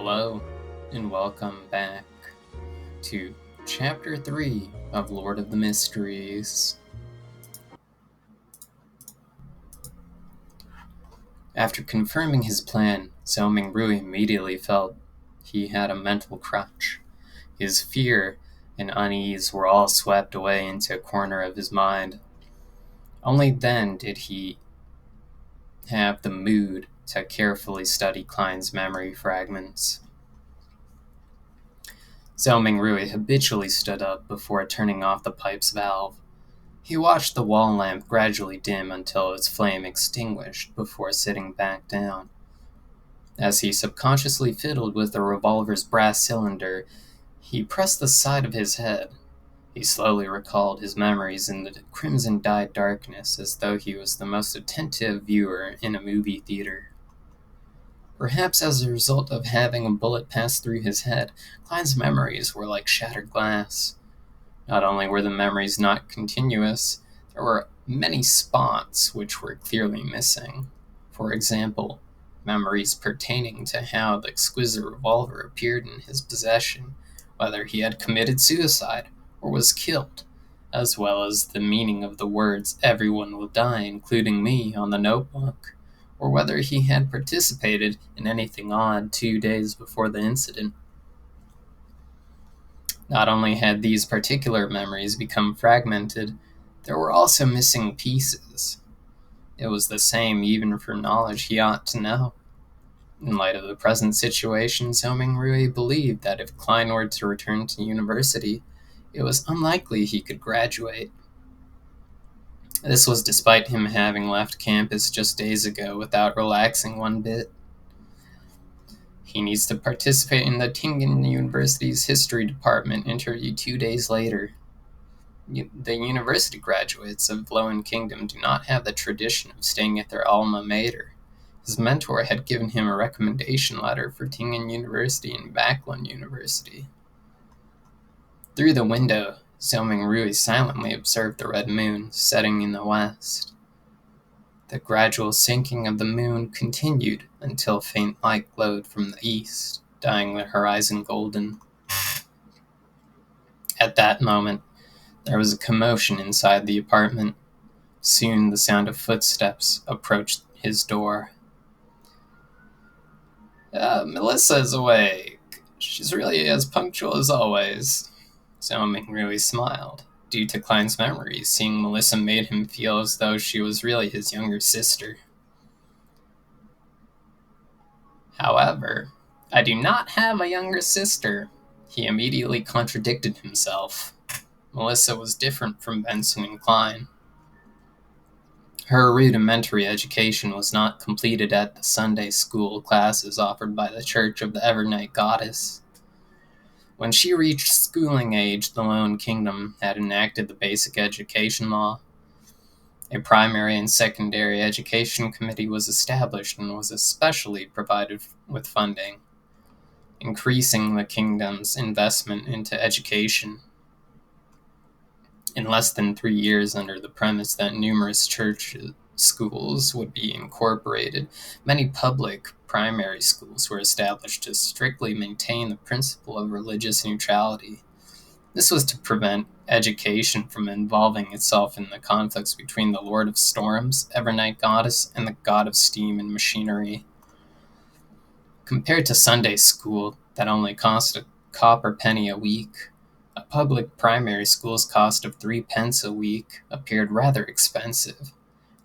Hello, and welcome back to Chapter 3 of Lord of the Mysteries. After confirming his plan, Xiao Mingrui immediately felt he had a mental crutch. His fear and unease were all swept away into a corner of his mind. Only then did he have the mood to carefully study Klein's memory fragments. Xiao Mingrui habitually stood up before turning off the pipe's valve. He watched the wall lamp gradually dim until its flame extinguished before sitting back down. As he subconsciously fiddled with the revolver's brass cylinder, he pressed the side of his head. He slowly recalled his memories in the crimson-dyed darkness as though he was the most attentive viewer in a movie theater. Perhaps as a result of having a bullet pass through his head, Klein's memories were like shattered glass. Not only were the memories not continuous, there were many spots which were clearly missing. For example, memories pertaining to how the exquisite revolver appeared in his possession, whether he had committed suicide or was killed, as well as the meaning of the words "everyone will die, including me" on the notebook, or whether he had participated in anything odd 2 days before the incident. Not only had these particular memories become fragmented, there were also missing pieces. It was the same even for knowledge he ought to know. In light of the present situation, Xiao Mingrui believed that if Klein were to return to university, it was unlikely he could graduate. This was despite him having left campus just days ago without relaxing one bit. He needs to participate in the Tingen University's history department interview 2 days later. The university graduates of Lowen Kingdom do not have the tradition of staying at their alma mater. His mentor had given him a recommendation letter for Tingen University and Backlund University. Through the window, Xiao Mingrui silently observed the red moon setting in the west. The gradual sinking of the moon continued until faint light glowed from the east, dyeing the horizon golden. At that moment, there was a commotion inside the apartment. Soon the sound of footsteps approached his door. Melissa's awake. She's really as punctual as always. Xiao Mingrui smiled. Due to Klein's memories, seeing Melissa made him feel as though she was really his younger sister. However, I do not have a younger sister. He immediately contradicted himself. Melissa was different from Benson and Klein. Her rudimentary education was not completed at the Sunday school classes offered by the Church of the Evernight Goddess. When she reached schooling age, the Lowen Kingdom had enacted the Basic Education Law. A primary and secondary education committee was established and was especially provided with funding, increasing the kingdom's investment into education. In less than 3 years, under the premise that numerous church schools would be incorporated, many public primary schools were established to strictly maintain the principle of religious neutrality. This was to prevent education from involving itself in the conflicts between the Lord of Storms, Evernight Goddess, and the God of Steam and Machinery. Compared to Sunday school, that only cost a copper penny a week, a public primary school's cost of 3 pence a week appeared rather expensive.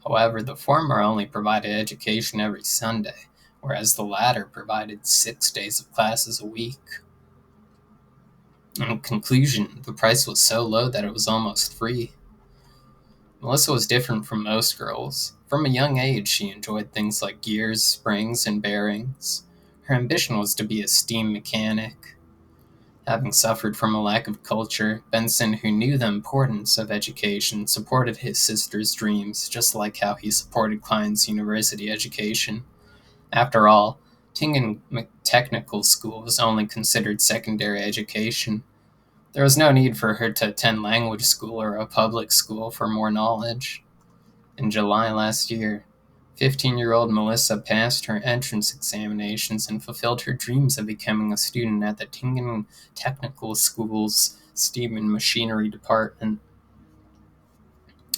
However, the former only provided education every Sunday, whereas the latter provided 6 days of classes a week. In conclusion, the price was so low that it was almost free. Melissa was different from most girls. From a young age, she enjoyed things like gears, springs, and bearings. Her ambition was to be a steam mechanic. Having suffered from a lack of culture, Benson, who knew the importance of education, supported his sister's dreams, just like how he supported Klein's university education. After all, Tingen Technical School was only considered secondary education. There was no need for her to attend language school or a public school for more knowledge. In July last year, 15-year-old Melissa passed her entrance examinations and fulfilled her dreams of becoming a student at the Tingen Technical School's Steam and Machinery Department.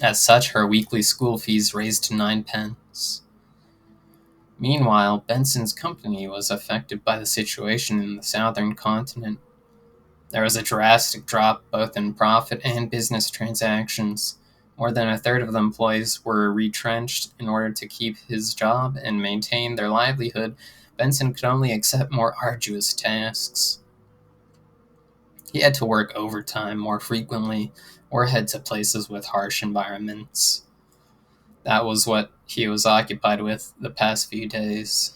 As such, her weekly school fees raised to 9 pence. Meanwhile, Benson's company was affected by the situation in the southern continent. There was a drastic drop both in profit and business transactions. More than a third of the employees were retrenched. In order to keep his job and maintain their livelihood, Benson could only accept more arduous tasks. He had to work overtime more frequently or head to places with harsh environments. That was what he was occupied with the past few days.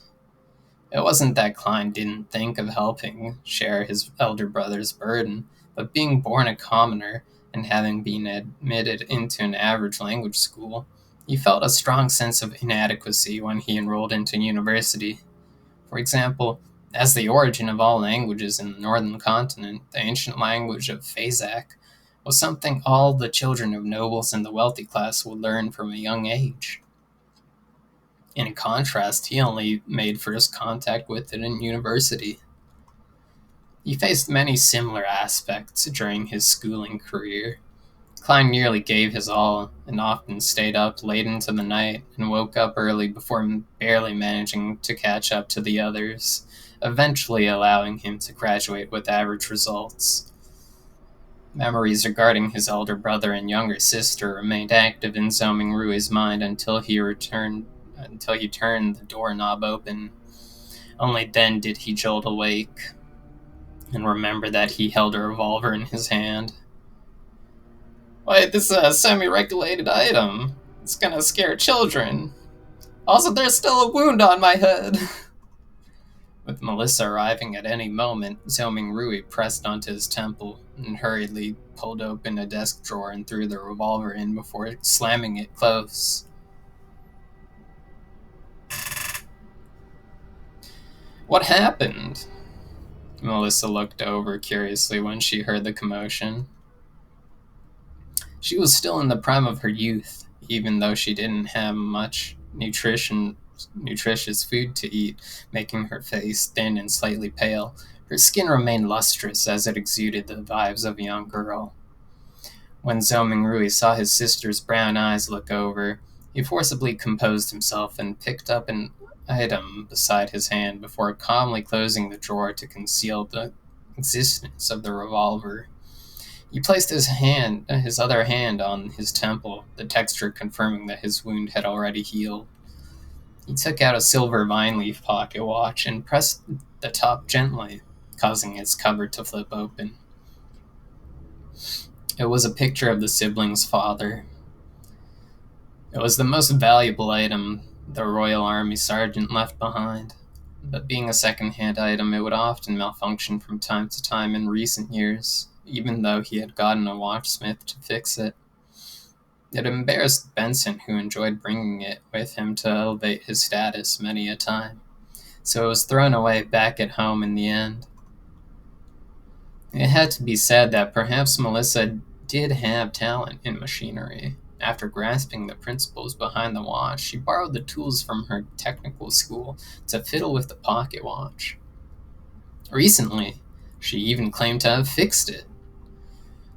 It wasn't that Klein didn't think of helping share his elder brother's burden, but being born a commoner and having been admitted into an average language school, he felt a strong sense of inadequacy when he enrolled into university. For example, as the origin of all languages in the northern continent, the ancient language of Phazak was something all the children of nobles and the wealthy class would learn from a young age. In contrast, he only made first contact with it in university. He faced many similar aspects during his schooling career. Klein nearly gave his all and often stayed up late into the night and woke up early before barely managing to catch up to the others, eventually allowing him to graduate with average results. Memories regarding his elder brother and younger sister remained active in Zoming Rui's mind until he turned the doorknob open. Only then did he jolt awake and remember that he held a revolver in his hand. Wait, this is a semi-regulated item. It's gonna scare children. Also, there's still a wound on my head. With Melissa arriving at any moment, Zoming Rui pressed onto his temple and hurriedly pulled open a desk drawer and threw the revolver in before slamming it close. What happened? Melissa looked over curiously when she heard the commotion. She was still in the prime of her youth, even though she didn't have much nutritious food to eat, making her face thin and slightly pale. Her skin remained lustrous as it exuded the vibes of a young girl. When Zoming Rui saw his sister's brown eyes look over, he forcibly composed himself and picked up an item beside his hand before calmly closing the drawer to conceal the existence of the revolver. He placed his other hand on his temple, the texture confirming that his wound had already healed. He took out a silver vine leaf pocket watch and pressed the top gently, causing its cover to flip open. It was a picture of the siblings' father. It was the most valuable item the Royal Army sergeant left behind, but being a second-hand item, it would often malfunction from time to time in recent years, even though he had gotten a watchsmith to fix it. It embarrassed Benson, who enjoyed bringing it with him to elevate his status many a time, so it was thrown away back at home in the end. It had to be said that perhaps Melissa did have talent in machinery. After grasping the principles behind the watch, she borrowed the tools from her technical school to fiddle with the pocket watch. Recently, she even claimed to have fixed it.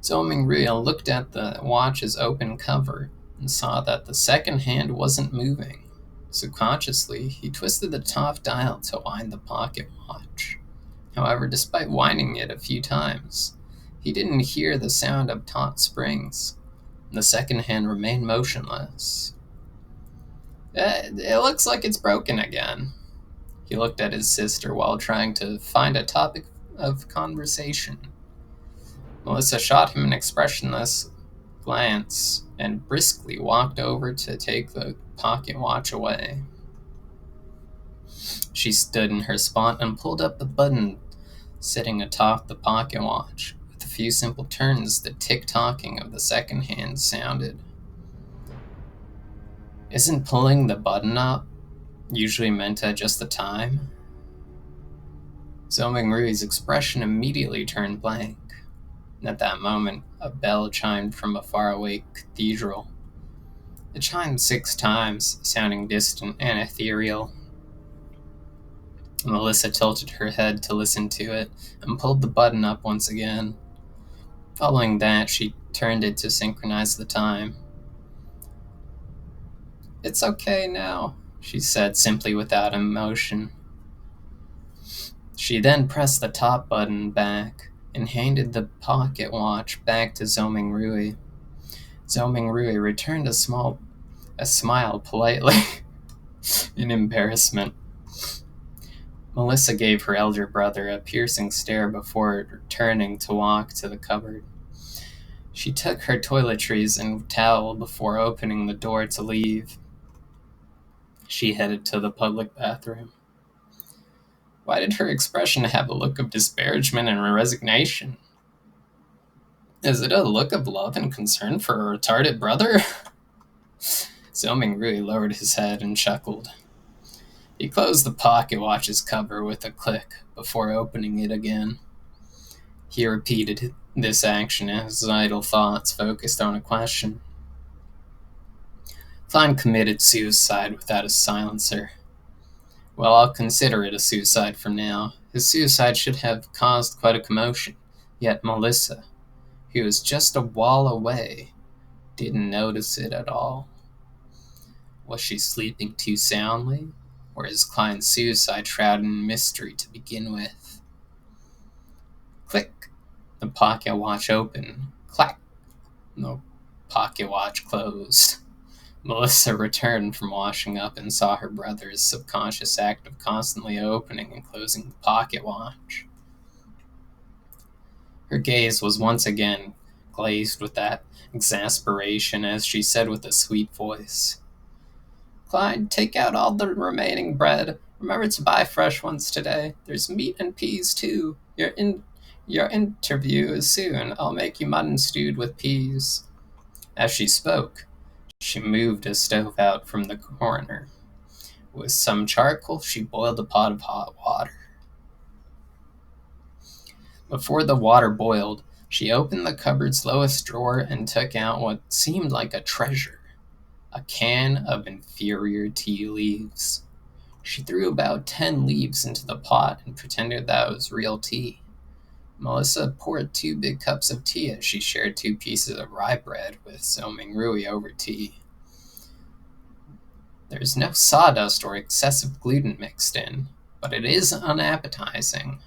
Zoming Rui looked at the watch's open cover and saw that the second hand wasn't moving. Subconsciously, he twisted the top dial to wind the pocket watch. However, despite winding it a few times, he didn't hear the sound of taut springs. The second hand remained motionless. It looks like it's broken again. He looked at his sister while trying to find a topic of conversation. Melissa shot him an expressionless glance and briskly walked over to take the pocket watch away. She stood in her spot and pulled up the button sitting atop the pocket watch. With a few simple turns, the tick-tocking of the second hand sounded. Isn't pulling the button up usually meant to adjust the time? Zoming Rui's expression immediately turned blank. At that moment, a bell chimed from a faraway cathedral. It chimed 6 times, sounding distant and ethereal. Melissa tilted her head to listen to it and pulled the button up once again. Following that, she turned it to synchronize the time. "It's okay now," she said simply without emotion. She then pressed the top button back and handed the pocket watch back to Zoming Rui. Zoming Rui returned a smile politely in embarrassment. Melissa gave her elder brother a piercing stare before turning to walk to the cupboard. She took her toiletries and towel before opening the door to leave. She headed to the public bathroom. Why did her expression have a look of disparagement and resignation? Is it a look of love and concern for a retarded brother? Zoming Rui lowered his head and chuckled. He closed the pocket watch's cover with a click before opening it again. He repeated this action as his idle thoughts focused on a question. Klein committed suicide without a silencer. Well, I'll consider it a suicide for now. His suicide should have caused quite a commotion, yet Melissa, who was just a wall away, didn't notice it at all. Was she sleeping too soundly, or is Klein's suicide shrouded in mystery to begin with? Click! The pocket watch opened. Clack! The pocket watch closed. Melissa returned from washing up and saw her brother's subconscious act of constantly opening and closing the pocket watch. Her gaze was once again glazed with that exasperation as she said with a sweet voice, "Clyde, take out all the remaining bread. Remember to buy fresh ones today. There's meat and peas too. Your interview is soon. I'll make you mutton stewed with peas." As she spoke, she moved a stove out from the corner. With some charcoal, she boiled a pot of hot water. Before the water boiled, she opened the cupboard's lowest drawer and took out what seemed like a treasure, a can of inferior tea leaves. She threw about 10 leaves into the pot and pretended that was real tea. Melissa poured 2 big cups of tea as she shared 2 pieces of rye bread with Zoming Rui over tea. There's no sawdust or excessive gluten mixed in, but it is unappetizing.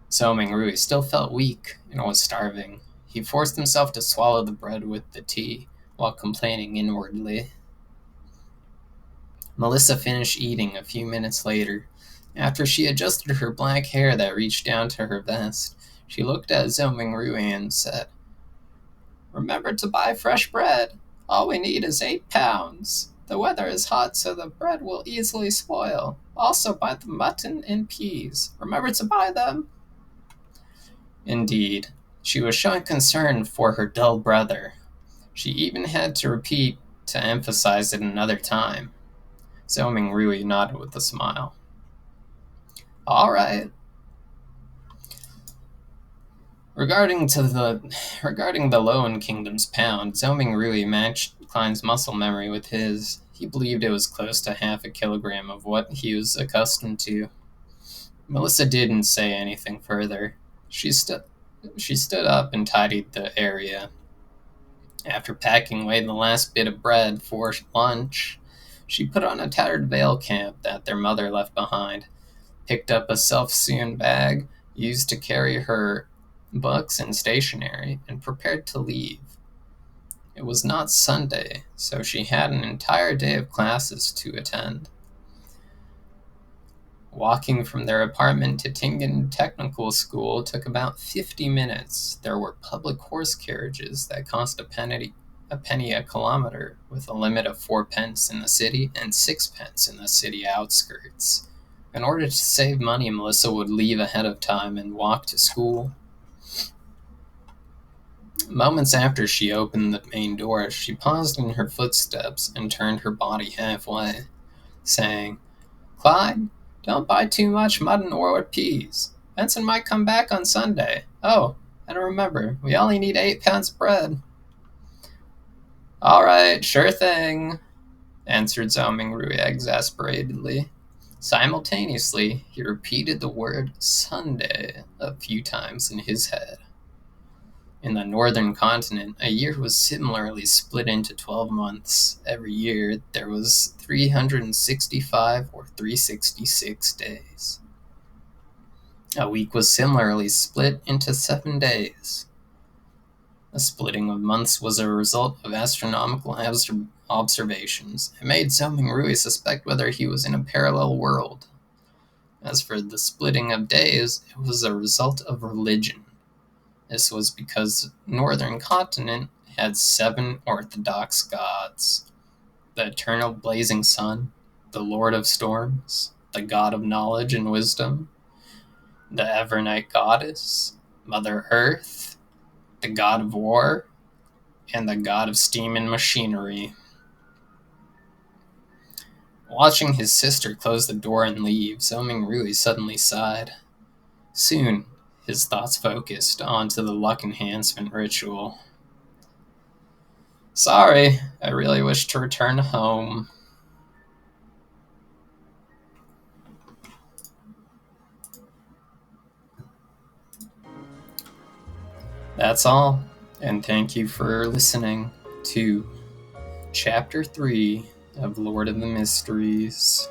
Zoming Rui still felt weak and was starving. He forced himself to swallow the bread with the tea, while complaining inwardly. Melissa finished eating a few minutes later. After she adjusted her black hair that reached down to her vest, she looked at Zoming Rui and said, "Remember to buy fresh bread. All we need is 8 pounds. The weather is hot, so the bread will easily spoil. Also buy the mutton and peas. Remember to buy them." Indeed, she was showing concern for her dull brother. She even had to repeat to emphasize it another time. Zoming Rui nodded with a smile. "All right." Regarding the Lowen Kingdom's pound, Zoming Rui matched Klein's muscle memory with his. He believed it was close to half a kilogram of what he was accustomed to. Melissa didn't say anything further. She stood up and tidied the area. After packing away the last bit of bread for lunch, she put on a tattered veil cap that their mother left behind, picked up a self-sewn bag used to carry her books and stationery, and prepared to leave. It was not Sunday, so she had an entire day of classes to attend. Walking from their apartment to Tingen Technical School took about 50 minutes. There were public horse carriages that cost a penny a kilometer, with a limit of 4 pence in the city and 6 pence in the city outskirts. In order to save money, Melissa would leave ahead of time and walk to school. Moments after she opened the main door, she paused in her footsteps and turned her body halfway, saying, "Clyde, don't buy too much mutton or peas. Benson might come back on Sunday. Oh, and remember, we only need 8 pounds of bread." All right, sure thing, answered Zhao Mingrui exasperatedly. Simultaneously, he repeated the word Sunday a few times in his head. In the northern continent, a year was similarly split into 12 months. Every year, there was 365 or 366 days. A week was similarly split into 7 days. The splitting of months was a result of astronomical observations. It made Zhou Mingrui suspect whether he was in a parallel world. As for the splitting of days, it was a result of religion. This was because northern continent had 7 orthodox gods: the eternal blazing sun, the lord of storms, the god of knowledge and wisdom, the Evernight goddess, Mother Earth, the god of war, and the god of steam and machinery. Watching his sister close the door and leave, Zhou Mingrui suddenly sighed. Soon, his thoughts focused onto the luck enhancement ritual. Sorry, I really wish to return home. That's all, and thank you for listening to Chapter 3 of Lord of the Mysteries.